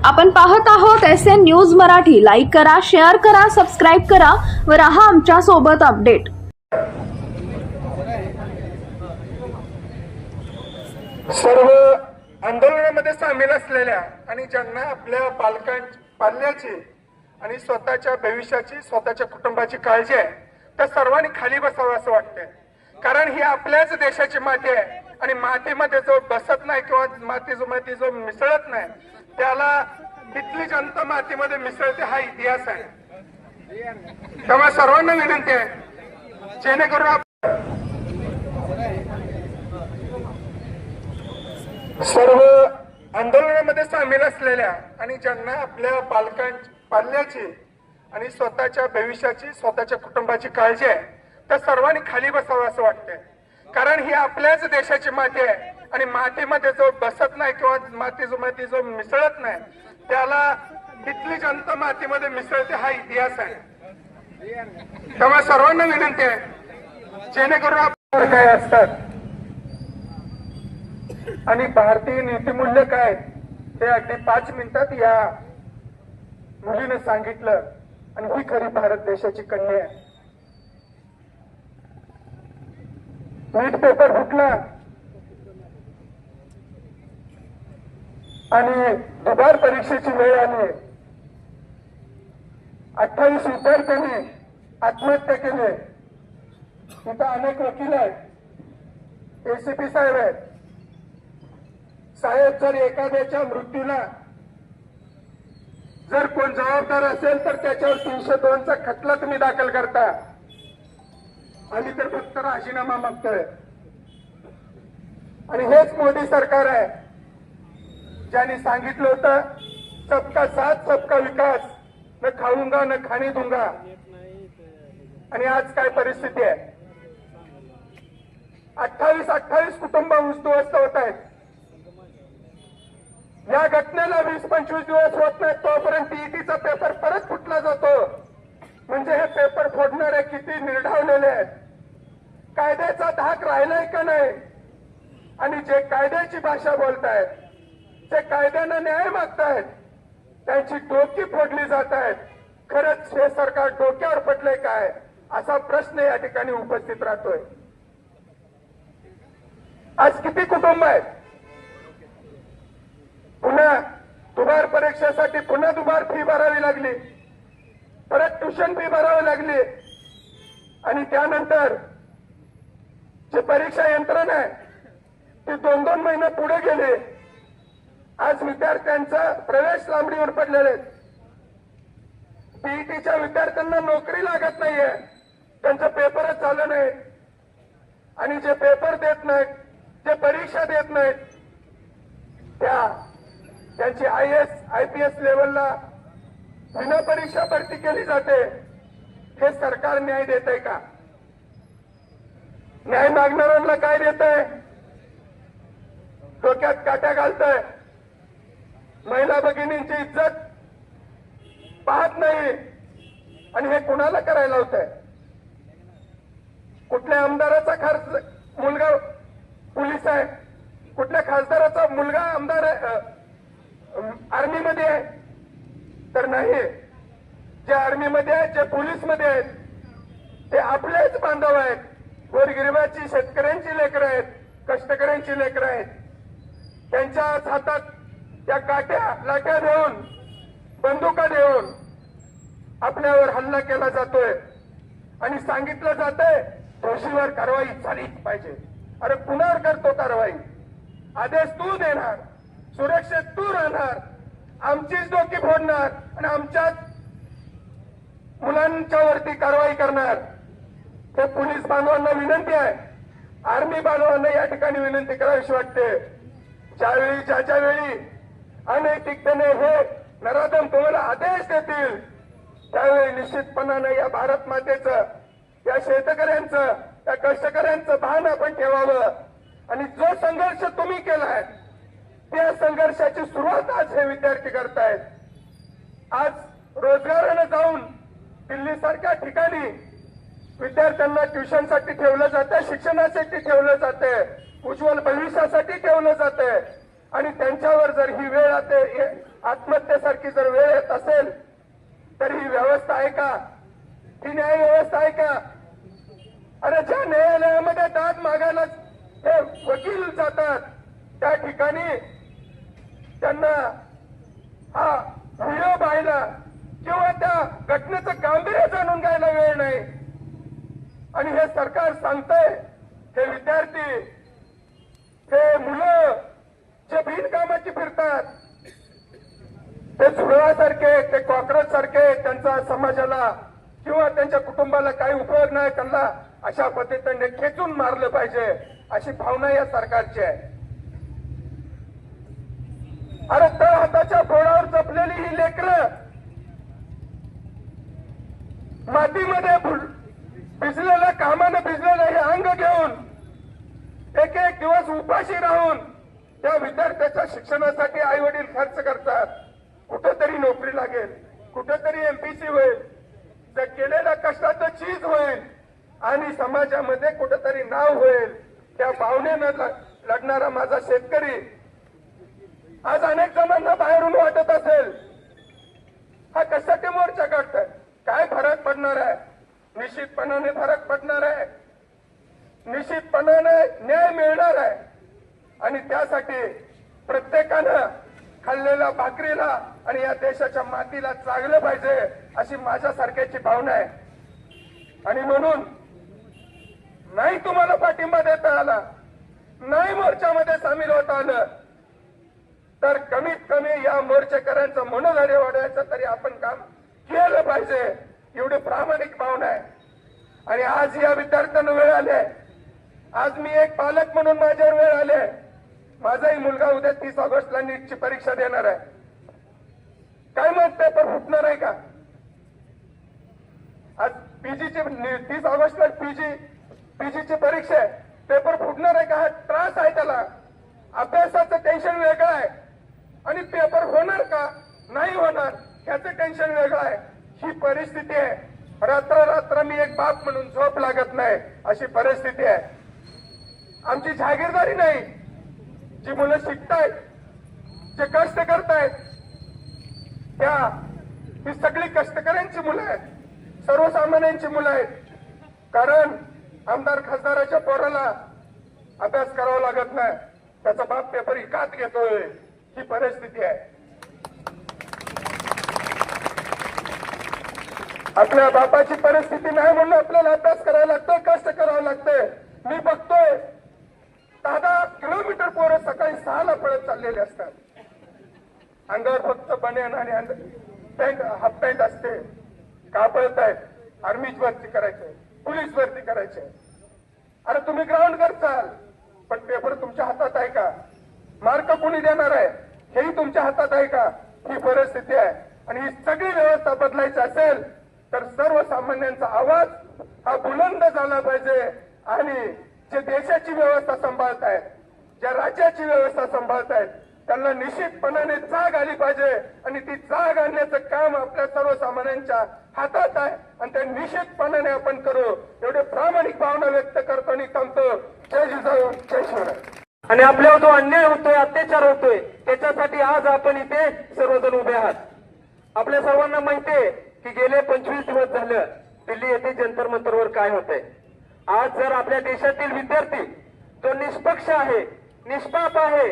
आपण पाहत आहोत SN न्यूज मराठी। लाईक करा, शेअर करा, सबस्क्राइब करा व रहा आमच्या सोबत अपडेट। सर्व आंदोलनामध्ये सामील असलेल्या आणि ज्यांना आपल्या पाल्याची आणि स्वतःच्या भविष्याची, स्वतःच्या कुटुंबाची काळजी आहे, त्या सर्वांनी खाली बसावं असं वाटतंय। कारण ही आपल्याच देशाची माती आहे आणि मातीमध्ये जो बसत नाही किंवा माती जो मिसळत नाही त्याला इथली जनता मातीमध्ये मिसळते, हा इतिहास आहे। तेव्हा सर्वांना विनंती आहे, जेणेकरून सर्व आंदोलनामध्ये सामील असलेल्या आणि ज्यांना आपल्या पाल्याची आणि स्वतःच्या भविष्याची, स्वतःच्या कुटुंबाची काळजी आहे, त्या सर्वांनी खाली बसावं असं वाटतंय। कारण ही आपल्याच देशाची माती आहे आणि मातीमध्ये जो बसत नाही किंवा माती जो मिसळत नाही त्याला इथली जनता मातीमध्ये मिसळते, हा इतिहास आहे। तेव्हा सर्वांना विनंती आहे, जेणेकरून आपण काय असतात आणि भारतीय नीतिमूल्य काय ते अगदी 5 मिनिटात या मुलीने सांगितलं। आणि ही खरी भारत देशाची कन्या आहे। नीट पेपर फुटला आणि दुबार परीक्षेची वेळ आली। 28 विद्यार्थ्यांनी आत्महत्या केली। इथं अनेक वकील आहेत, ACP साहेब आहेत। साहेब, जर एखाद्याच्या मृत्यूला जर कोण जबाबदार असेल तर त्याच्यावर 302 चा खटला तुम्ही दाखल करता। आम्ही तर फक्त राजीनामा मागतोय। आणि हेच मोदी सरकार आहे ज्यांनी सांगितलं होतं, सबका साथ सबका विकास, न खाऊंगा न खाने दूंगा। आणि आज काय परिस्थिती आहे, 28 कुटुंब उद्ध्वस्त होत आहेत। या घटनेला 20-25 दिवस होत नाही तोपर्यंत टीईटीचा पेपर परत फुटला जातो। म्हणजे हे पेपर फोडणारे किती निर्ढावलेले आहेत, कायद्याचा धाक राहिलाय का नाही। आणि जे कायद्याची भाषा बोलतायत, जे कायद्यानं न्याय मागतायत, त्यांची डोकी फोडली जात आहेत। खरंच हे सरकार डोक्यावर पडलंय काय, असा प्रश्न या ठिकाणी उपस्थित राहतोय। आज किती कुटुंब आहेत, पुन्हा दुबार परीक्षेसाठी पुन्हा दुबार फी भरावी लागली, परत ट्युशन फी भरावी लागली। आणि त्यानंतर जे परीक्षा यंत्रणा आहे ती 2-2 महिने पुढे गेली। आज विद्यार्थ्यांचा प्रवेश लांबणीवर पडलेले आहेत। टीईटीच्या विद्यार्थ्यांना नोकरी लागत नाहीये, त्यांचं पेपरच झालं नाही। आणि जे पेपर देत नाहीत, जे परीक्षा देत नाहीत, त्यांची IAS IPS लेवलला विना परीक्षा भरती केली जाते। हे सरकार न्याय देत आहे का? न्याय मागणाऱ्यांना काय देत आहे? डोक्यात काट्या घालतंय। महिला भगिनींची इज्जत पाहत नाही। आणि हे कुणाला करायला होतंय? कुठल्या आमदाराचा मुलगा पोलीस आहे, कुठल्या खासदाराचा मुलगा आमदार आर्मी मध्ये आहे तर नाही। जे आर्मी मध्ये आहेत, जे पोलीस मध्ये आहेत, ते आपलेच बांधव आहेत। गोरगरिबाची, शेतकऱ्यांची लेकरं आहेत, कष्टकऱ्यांची लेकरं आहेत। त्यांच्या हातात त्या लाट्या देऊन, बंदुका देऊन आपल्यावर हल्ला केला जातोय आणि सांगितलं जातंय दोषीवर कारवाई झालीच पाहिजे। अरे कुणावर करतो कारवाई? आदेश तू देणार, सुरक्षेत तू राहणार, आमचीच डोकी फोडणार आणि आमच्याच मुलांच्या वरती कारवाई करणार। हे पोलीस बांधवांना विनंती आहे, आर्मी बांधवांना या ठिकाणी विनंती करावीशी वाटते। ज्या वेळी अनैतिकतेने हे नराधम तुम्हाला आदेश देतील त्यावेळी निश्चितपणाने या भारत मातेचं, या शेतकऱ्यांचं, या कष्टकऱ्यांचं भान आपण ठेवावं। आणि जो संघर्ष तुम्ही केलाय त्या संघर्षाची सुरुवात आज हे विद्यार्थी करतायत। आज रोजगाराने जाऊन दिल्लीसारख्या ठिकाणी विद्यार्थ्यांना ट्युशनसाठी ठेवलं जातं, शिक्षणासाठी ठेवलं जातं, उज्ज्वल भविष्यासाठी ठेवलं जातं। आणि त्यांच्यावर जर ही वेळ आत्महत्येसारखी जर वेळ येत असेल तर ही व्यवस्था आहे का? ही न्याय व्यवस्था आहे का? अरे ज्या न्यायालयामध्ये दाद मागायला हे वकील जातात त्या ठिकाणी त्यांना हा व्हिडिओ पाहायला किंवा त्या घटनेचं गांभीर्य जाणून घ्यायला वेळ नाही. आणि हे सरकार सांगतंय हे विद्यार्थी, हे मुलं जे बिनकामाची फिरतात, ते झुरळासारखे, ते कॉक्रोच सारखे, त्यांचा समाजाला किंवा त्यांच्या कुटुंबाला काही उपयोग नाही, त्यांना अशा पद्धतीने खेचून मारलं पाहिजे अशी भावना या सरकारची आहे. अरे तळ हाताच्या बोळावर जपलेली ही लेकरं मातीमध्ये भिजलेलं, कामानं भिजलेलं हे अंग घेऊन एक एक दिवस उपाशी राहून त्या विद्यार्थ्याच्या शिक्षणासाठी आई वडील खर्च करतात. कुठेतरी नोकरी लागेल, कुठेतरी एमपीसी होईल, त्या केलेल्या कष्टाचं चीज होईल आणि समाजामध्ये कुठेतरी नाव होईल. त्या भावनेनं लढणारा माझा शेतकरी आज अनेक जणांना बाहेरून वाटत असेल हा कशासाठी मोर्चा काढतोय, काय फरक पडणार आहे? निश्चितपणाने फरक पडणार आहे, निश्चितपणाने न्याय मिळणार आहे. आणि त्यासाठी प्रत्येकानं खाल्लेल्या भाकरीला आणि या देशाच्या मातीला चागलं पाहिजे अशी माझ्यासारख्याची भावना आहे. आणि म्हणून नाही तुम्हाला पाठिंबा देता आला, नाही मोर्चामध्ये सामील होता आलं, तर कमीत कमी या मोर्चेकऱ्यांचं मनोधैर्य वाढवायचं तरी आपण काम केलं पाहिजे एवढी प्रामाणिक भावना आहे. आणि आज या विद्यार्थ्यांना वेळ आले, आज मी एक पालक म्हणून माझ्यावर वेळ आले. माझाही मुलगा उद्या 30 ऑगस्टला नीटची परीक्षा देणार आहे. काय मग पेपर फुटणार आहे का? आज पीजीची 30 ऑगस्टला पीजीची परीक्षा आहे, पेपर फुटणार आहे का? हा त्रास आहे त्याला, अभ्यासाचं टेन्शन वेगळं आहे आणि पेपर होणार का नाही होणार ह्याचं टेन्शन वेगळं आहे. ही परिस्थिती आहे. रात्र मी एक बाप म्हणून झोप लागत नाही अशी परिस्थिती आहे. आमची जागीरदारी नाही. जी मुलं शिकतायत, जे कष्ट करतायत, ही सगळी कष्टकऱ्यांची मुलं आहेत, सर्वसामान्यांची मुलं आहेत. कारण आमदार खासदाराच्या पोराला अभ्यास करावा लागत नाही, त्याचा बाप पेपर विकत घेतोय, ही परिस्थिती आहे. आपल्या बापाची परिस्थिती नाही म्हणून आपल्याला अभ्यास करावा लागतोय, कष्ट करावं लागतंय. मी बघतोय 10 किलोमीटर पोरं सकाळी 6ला पळत चाललेले असतात. अंगावर फक्त बनियान आणि हाफ पॅन्ट असते. का पळतायत? आर्मीच भरती करायचंय, पोलीस भरती करायचंय. अरे तुम्ही ग्राउंड करचाल, पण पेपर तुमच्या हातात आहे का? मार्क कोणी देणार आहे हेही तुमच्या हातात आहे का? ही परिस्थिती आहे. आणि ही सगळी व्यवस्था बदलायची असेल तर सर्वसामान्यांचा आवाज हा बुलंद झाला पाहिजे. आणि जे देशाची व्यवस्था सांभाळतायत, ज्या राज्याची व्यवस्था सांभाळतायत, त्यांना निश्चितपणाने जाग आली पाहिजे. आणि ती जाग आणण्याचं काम आपल्या सर्वसामान्यांच्या हातात आहे आणि ते निश्चितपणाने आपण करू एवढे प्रामाणिक भावना व्यक्त करतो आणि थांबतो. जय जिजाऊ, जय शिवराय. आणि आपल्यावर जो अन्याय होतोय, अत्याचार होतोय, त्याच्यासाठी आज आपण इथे सर्वजण उभे आहात. आपल्या सर्वांना माहितीये की गेले 25 दिवस झालं दिल्ली येथे जंतर मंतरवर काय होतंय. आज जर आपल्या देशातील विद्यार्थी जो निष्पक्ष आहे, निष्पाप आहे,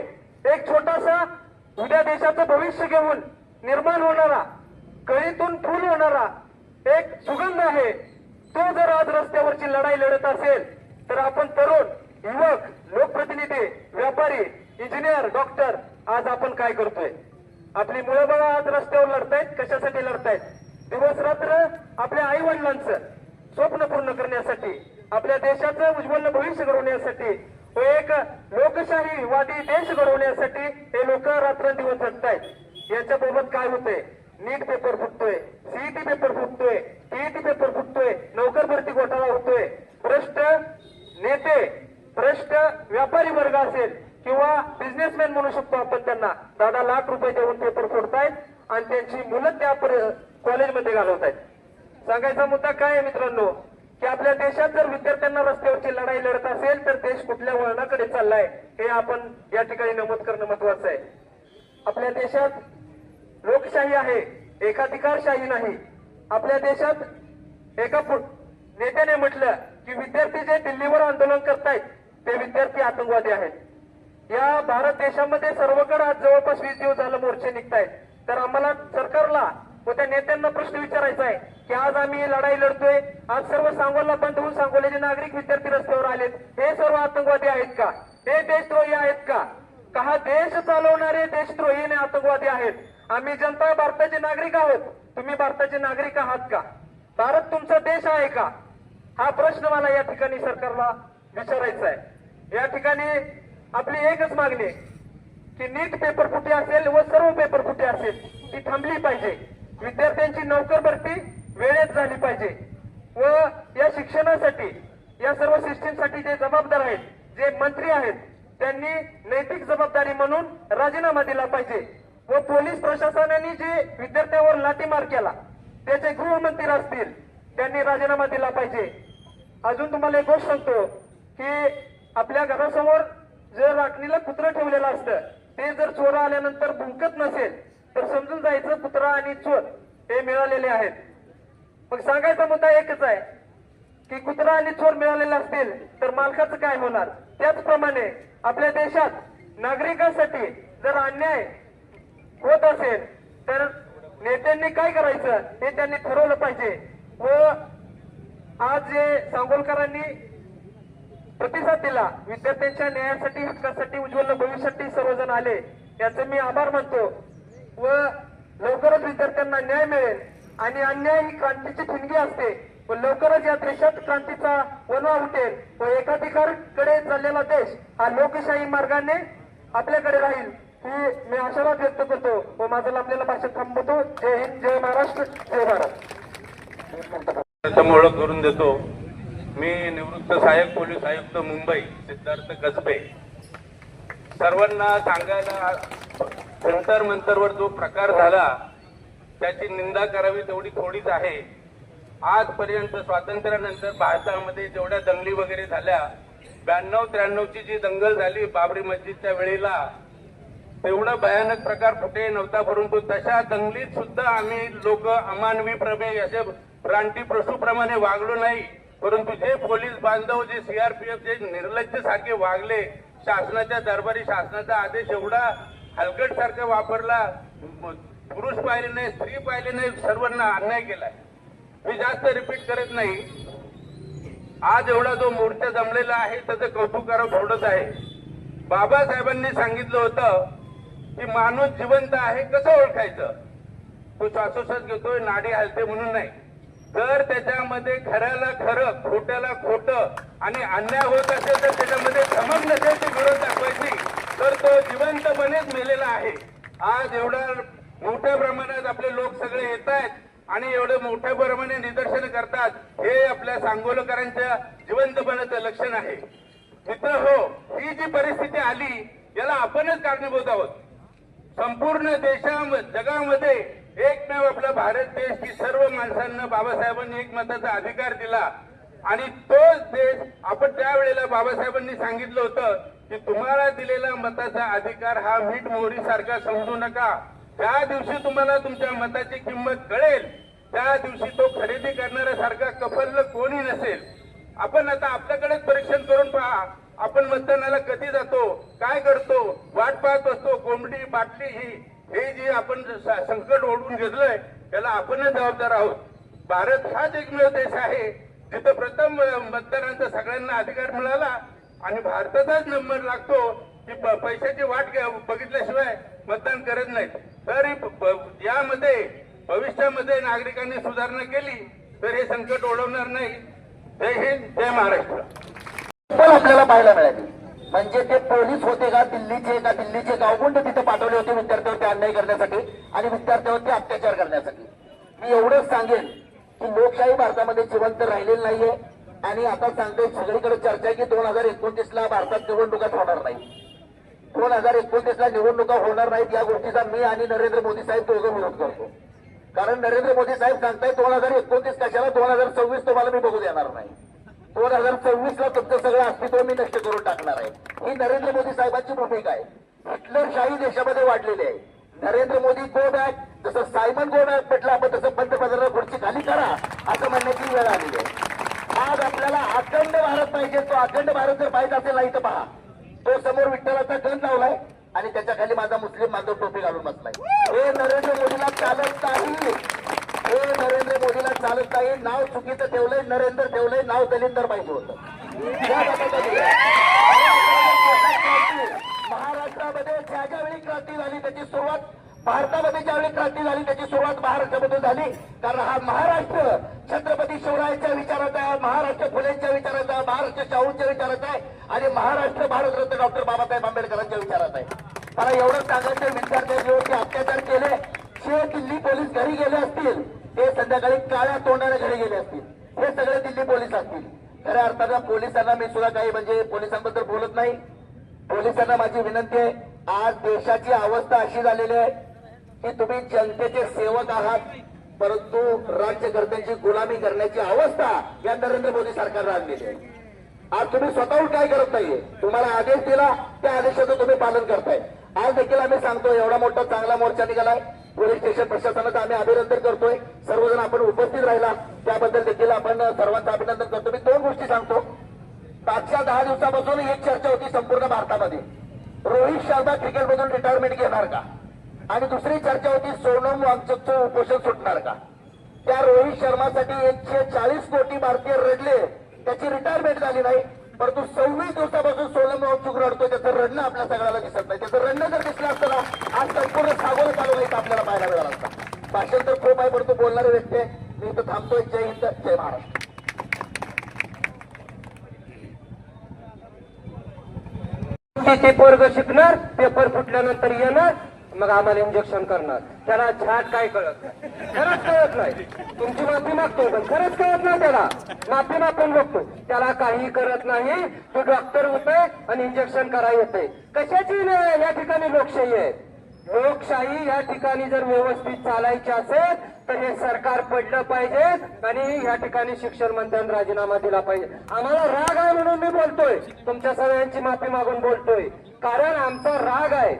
एक छोटासा उद्या देशाचं भविष्य घेऊन निर्माण होणारा, कळीतून फूल होणारा एक सुगंध आहे, तो जर आज रस्त्यावरची लढाई लढत असेल तर आपण तरुण, युवक, लोकप्रतिनिधी, व्यापारी, इंजिनियर, डॉक्टर आज आपण काय करतोय? आपली मुलं बाळा आज रस्त्यावर लढतायत. कशासाठी लढतायत? दिवस रात्र आपल्या आई वडिलांचं स्वप्न पूर्ण करण्यासाठी, आपल्या देशाचं उज्ज्वल भविष्य घडवण्यासाठी, व एक लोकशाहीवादी देश घडवण्यासाठी हे लोक रात्रंदिवस झटतायत. याच्याबाबत काय होतंय? नीट पेपर फुटतोय, सीईटी पेपर फुटतोय, टीईटी पेपर फुटतोय, नोकर भरती घोटाळा होतोय. भ्रष्ट नेते, भ्रष्ट व्यापारी वर्ग असेल किंवा बिझनेसमॅन म्हणू शकतो आपण त्यांना, 10 लाख रुपये देऊन पेपर फोडतायत आणि त्यांची मुलं त्या कॉलेजमध्ये घालवतायत. सांगायचा मुद्दा काय आहे मित्रांनो, की आपल्या देशात जर विद्यार्थ्यांना रस्त्यावरची लढाई लढत असेल तर देश कुठल्या वळणाकडे चाललाय हे आपण या ठिकाणी नमूद करणं महत्वाचं आहे. आपल्या देशात लोकशाही आहे, एकाधिकारशाही नाही. आपल्या देशात एका नेत्याने म्हटलं की विद्यार्थी जे दिल्लीवर आंदोलन करतायत ते विद्यार्थी आतंकवादी आहेत. या भारत देशामध्ये सर्वकडे आज जवळपास 20 दिवस झालं मोर्चे निघतायत. तर आम्हाला सरकारला व त्या नेत्यांना प्रश्न विचारायचा आहे की आज आम्ही लढाई लढतोय, आज सर्व सांगोला बंद होऊन सांगोल्याचे नागरिक विद्यार्थी रस्त्यावर आलेत, हे सर्व आतंकवादी आहेत का? हे देशद्रोही आहेत का? हा देश चालवणारे देशद्रोही आणि आतंकवादी आहेत. आम्ही जनता भारताचे नागरिक आहोत, तुम्ही भारताचे नागरिक आहात का? भारत तुमचा देश आहे का? हा प्रश्न मला या ठिकाणी सरकारला विचारायचा आहे. या ठिकाणी आपली एकच मागणी आहे की नीट पेपर फुटी असेल व सर्व पेपर फुटी असेल ती थांबली पाहिजे. विद्यार्थ्यांची नोकर भरती वेळेत झाली पाहिजे व या शिक्षणासाठी या सर्व सिस्टीमसाठी जे जबाबदार आहेत, जे मंत्री आहेत, त्यांनी नैतिक जबाबदारी म्हणून राजीनामा दिला पाहिजे व पोलीस प्रशासनाने जे विद्यार्थ्यांवर लाठीमार केला त्याचे गृहमंत्री असतील त्यांनी राजीनामा दिला पाहिजे. अजून तुम्हाला एक गोष्ट सांगतो की आपल्या घरासमोर जर राखणीला कुत्रं ठेवलेलं असतं, ते जर चोर आल्यानंतर भुंकत नसेल तर समजून जायचं कुत्रा आणि चोर हे मिळालेले आहेत. मग सांगायचा मुद्दा एकच आहे की कुत्रा आणि चोर मिळालेले असतील तर मालकाचं काय होणार? त्याचप्रमाणे आपल्या देशात नागरिकांसाठी जर अन्याय होत असेल तर नेत्यांनी काय करायचं हे त्यांनी ठरवलं पाहिजे. व आज जे सांगोलकरांनी प्रतिसाद दिला, विद्यार्थ्यांच्या न्यायासाठी, हक्कासाठी, उज्ज्वल भविष्यासाठी सर्वजण आले, याचे मी आभार मानतो व लवकरच विद्यार्थ्यांना न्याय मिळेल. आणि अन्याय ही क्रांतीची ठिणगी असते व लवकरच या देशात क्रांतीचा वनवा उठेल व एकाधिकारकडे चाललेला देश हा लोकशाही मार्गाने आपल्याकडे राहील ही मी आशावाद व्यक्त करतो व माझं लांबलेल्या भाषेत थांबवतो. जय हिंद, जय महाराष्ट्र, जय भारत. ओळख करून देतो. मी निवृत्त सहाय्यक पोलीस आयुक्त मुंबई सिद्धार्थ कसबे. सर्वांना सांगायला जंतर मंतरवर जो प्रकार झाला त्याची निंदा करावी तेवढी थोडीच आहे. आजपर्यंत स्वातंत्र्यानंतर भारतामध्ये जेवढ्या दंगली वगैरे झाल्या, 92-93ची जी दंगल झाली बाबरी मस्जिदच्या वेळेला, तेवढा भयानक प्रकार कुठे नव्हता. परंतु तशा दंगलीत सुद्धा आम्ही लोक अमानवी प्रमेय असे प्रांती पशुप्रमाणे वागलो नाही. परंतु जे पोलीस बांधव, जे सीआरपीएफ जे निर्लज्ज सारखे वागले, शासनाच्या दरबारी शासनाचा आदेश एवढा हलकट सारखा वापरला, पुरुष पाहिले नाही, स्त्री पाहिले नाही, सर्वांना अन्याय केलाय. मी जास्त रिपीट करत नाही. आज एवढा जो मोर्चा जमलेला आहे त्याचं कौतुक करावं थोडंच आहे. बाबासाहेबांनी सांगितलं होतं की माणूस जिवंत आहे कसं ओळखायचं? तो श्वासोश्वास घेतोय, नाडी हलते म्हणून नाही. तर त्याच्यामध्ये खऱ्याला खरं, खोट्याला खोटं आणि अन्याय होत असेल तर त्याच्यामध्ये चमक नसेल ती विरोध दाखवायची, तर तो जिवंतपणेच मेलेला आहे. आज एवढा मोठ्या प्रमाणात आपले लोक सगळे येत आहेत आणि एवढे मोठ्या प्रमाणे निदर्शन करतात, हे आपल्या सांगोलकरांच्या जिवंतपणाचं लक्षण आहे. मित्र हो, ही जी परिस्थिती आली याला आपणच कारणीभूत आहोत. संपूर्ण जगामध्ये एकमेव आपला भारत देश की सर्व माणसांना बाबासाहेबांनी एकमताचा अधिकार दिला आणि तोच देश आपण त्यावेळेला बाबासाहेबांनी सांगितलं होतं की तुम्हाला दिलेला मताचा अधिकार हा मीठ मोहरी सारखा समजू नका. ज्या दिवशी तुम्हाला तुमच्या मताची किंमत कळेल त्या दिवशी तो खरेदी करणाऱ्यासारखा कफल्ल कोणी नसेल. आपण आता आपल्याकडेच परीक्षण करून पहा, आपण मतदानाला कधी जातो, काय करतो, वाट पाहत असतो. कोंबडी बाटली हे जी आपण संकट ओढून घेतलंय त्याला आपणच जबाबदार आहोत. भारत हाच एकमेव देश आहे जिथं प्रथम मतदारांचा सगळ्यांना अधिकार मिळाला आणि भारताचाच नंबर लागतो की पैशाची वाट बघितल्याशिवाय मतदान करत नाहीत. तर यामध्ये भविष्यामध्ये नागरिकांनी सुधारणा केली तर हे संकट ओढवणार नाही. जय हिंद, जय महाराष्ट्र. पण आपल्याला पाहायला मिळाली म्हणजे ते पोलीस होते का दिल्लीचे गावगुंड तिथे पाठवले होते विद्यार्थ्यांवरती अन्याय करण्यासाठी आणि विद्यार्थ्यांवरती अत्याचार करण्यासाठी. मी एवढंच सांगेन की लोकशाही भारतामध्ये जिवंत राहिलेली नाहीये आणि आता सांगतोय सगळीकडे चर्चा आहे की 2029ला भारतात निवडणुकाच होणार नाही. 2029ला निवडणुका होणार नाहीत या गोष्टीचा मी आणि नरेंद्र मोदी साहेब दोघं विरोध करतो. कारण नरेंद्र मोदी साहेब सांगताय 2029 कशाला, 2026 तुम्हाला मी बघू देणार नाही. 2026ला तुमचं सगळं अस्तित्व मी नष्ट करून टाकणार आहे. ही नरेंद्र मोदी साहेबांची भूमिका आहे. हिटलरशाही देशामध्ये वाढलेली आहे. नरेंद्र मोदी गो बॅक, जसं सायमन गो बॅक म्हटलं आपण तसं पंतप्रधानांना खुर्ची खाली करा असं म्हणण्याची वेळ आलेली आहे. आज आपल्याला अखंड भारत पाहिजे. तो अखंड भारत जर पाहिजे असेल नाही तर पहा, तो समोर विठ्ठलाचा गंध लावलाय आणि त्याच्या खाली माझा मुस्लिम बांधव टोपी घालून बसलाय. हे नरेंद्र मोदीला चालत नाही. हे नरेंद्र मोदीला चालत नाही. नाव चुकीचं ठेवलंय, नरेंद्र ठेवलंय, नाव दलिंदर पाहिजे होतं. महाराष्ट्रामध्ये ज्यावेळी क्रांती झाली त्याची सुरुवात, भारतामध्ये ज्यावेळी क्रांती झाली त्याची सुरुवात महाराष्ट्रामधून झाली. कारण हा महाराष्ट्र छत्रपती शिवरायांच्या विचाराचा आहे, महाराष्ट्र फुलेंच्या विचाराचा आहे, महाराष्ट्र शाहूंच्या विचाराचा आहे आणि महाराष्ट्र भारतरत्न डॉक्टर बाबासाहेब आंबेडकरांच्या विचाराचा आहे. मला एवढं सांगायचं, विद्यार्थ्यांविरोधी अत्याचार केले, जे दिल्ली पोलीस घरी गेले असतील ते संध्याकाळी काळ्या तोंडाने घरी गेले असतील. हे सगळे दिल्ली पोलीस असतील. खऱ्या अर्थानं पोलिसांना मी सुद्धा काही म्हणजे पोलिसांबद्दल बोलत नाही. पोलिसांना माझी विनंती आहे, आज देशाची अवस्था अशी झालेली आहे की तुम्ही जनतेचे सेवक आहात, परंतु राज्यकर्त्यांची गुलामी करण्याची अवस्था या नरेंद्र मोदी सरकारला आणलेली आहे. आज तुम्ही स्वतःहून काय करत नाहीये. तुम्हाला आदेश दिला त्या आदेशाचं तुम्ही पालन करताय. आज देखील आम्ही सांगतो, एवढा मोठा चांगला मोर्चा निघालाय. पोलीस स्टेशन प्रशासनाचं आम्ही अभिनंदन करतोय. सर्वजण आपण उपस्थित राहिला त्याबद्दल देखील आपण सर्वांचं अभिनंदन करतो. मी 2 गोष्टी सांगतो. मागच्या 10 दिवसापासून एक चर्चा होती संपूर्ण भारतामध्ये, रोहित शर्मा क्रिकेटमधून रिटायरमेंट घेणार का, आणि दुसरी चर्चा होती सोनम वांगचुकचं उपोषण सुटणार का. त्या रोहित शर्मासाठी 140 कोटी भारतीय रडले, त्याची रिटायरमेंट झाली नाही, परंतु 26 दिवसापासून सोनम वांगचुक रडतोय. त्याचं रडणं आपल्या सगळ्याला दिसत नाही. त्याचं रडणं जर दिसलं असतं ना, आज संपूर्ण सागोला चालू इथं आपल्याला पाहायला मिळाला असता. भाषण तर खूप आहे, परंतु बोलणारे व्यक्ती आहे. मी इथं थांबतोय. जय हिंद, जय महाराष्ट्र. ते पोरग शिकणार, पेपर फुटल्यानंतर येणार, मग आम्हाला इंजेक्शन करणार. त्याला झाट काय कळत नाही, खरंच कळत नाही. तुमची माफी मागतो पण खरंच कळत नाही त्याला. माफी मागून बघतो, त्याला काही करत नाही. तो डॉक्टर होतोय आणि इंजेक्शन करा येते. कशाची नाही या ठिकाणी लोकशाही आहे. लोकशाही या ठिकाणी जर व्यवस्थित चालायची असेल तर हे सरकार पडलं पाहिजे आणि या ठिकाणी शिक्षण मंत्र्यांनी राजीनामा दिला पाहिजे. आम्हाला राग आहे म्हणून मी बोलतोय, तुमच्या सगळ्यांची माफी मागून बोलतोय. कारण आमचा राग आहे,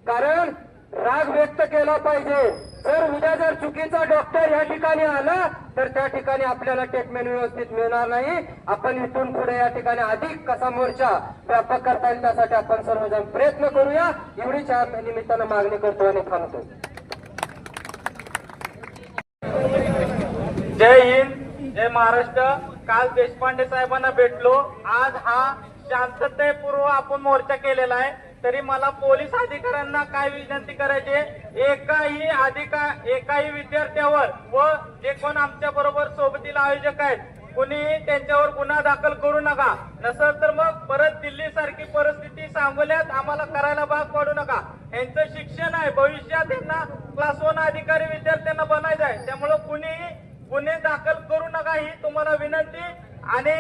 कारण राग व्यक्त केला पाहिजे. जर उद्या जर चुकीचा डॉक्टर या ठिकाणी आला तर त्या ठिकाणी आपल्याला ट्रीटमेंट व्यवस्थित मिळणार नाही. आपण इथून पुढे या ठिकाणी अधिक कसा मोर्चा व्यापक करता येईल त्यासाठी आपण सर्वजण प्रयत्न करूया. एवढीच या निमित्तानं मागणी करतो आणि थांबतो. जय हिंद, जय महाराष्ट्र. काल देशपांडे साहेबांना भेटलो. आज हा शांततेपूर्व आपण मोर्चा केलेला आहे. तरी मला पोलीस अधिकाऱ्यांना काय विनंती करायची, एकाही विद्यार्थ्यावर व जे कोण आमच्या बरोबर सोबतील आयोजक आहेत कुणी त्यांच्यावर गुन्हा दाखल करू नका. नसेल तर मग परत दिल्ली सारखी परिस्थिती सांगोल्यात आम्हाला करायला भाग पाडू नका. यांचं शिक्षण आहे, भविष्यात यांना क्लास 1 अधिकारी विद्यार्थ्यांना बनायचं आहे. त्यामुळे कुणीही गुन्हे दाखल करू नका ही तुम्हाला विनंती. आणि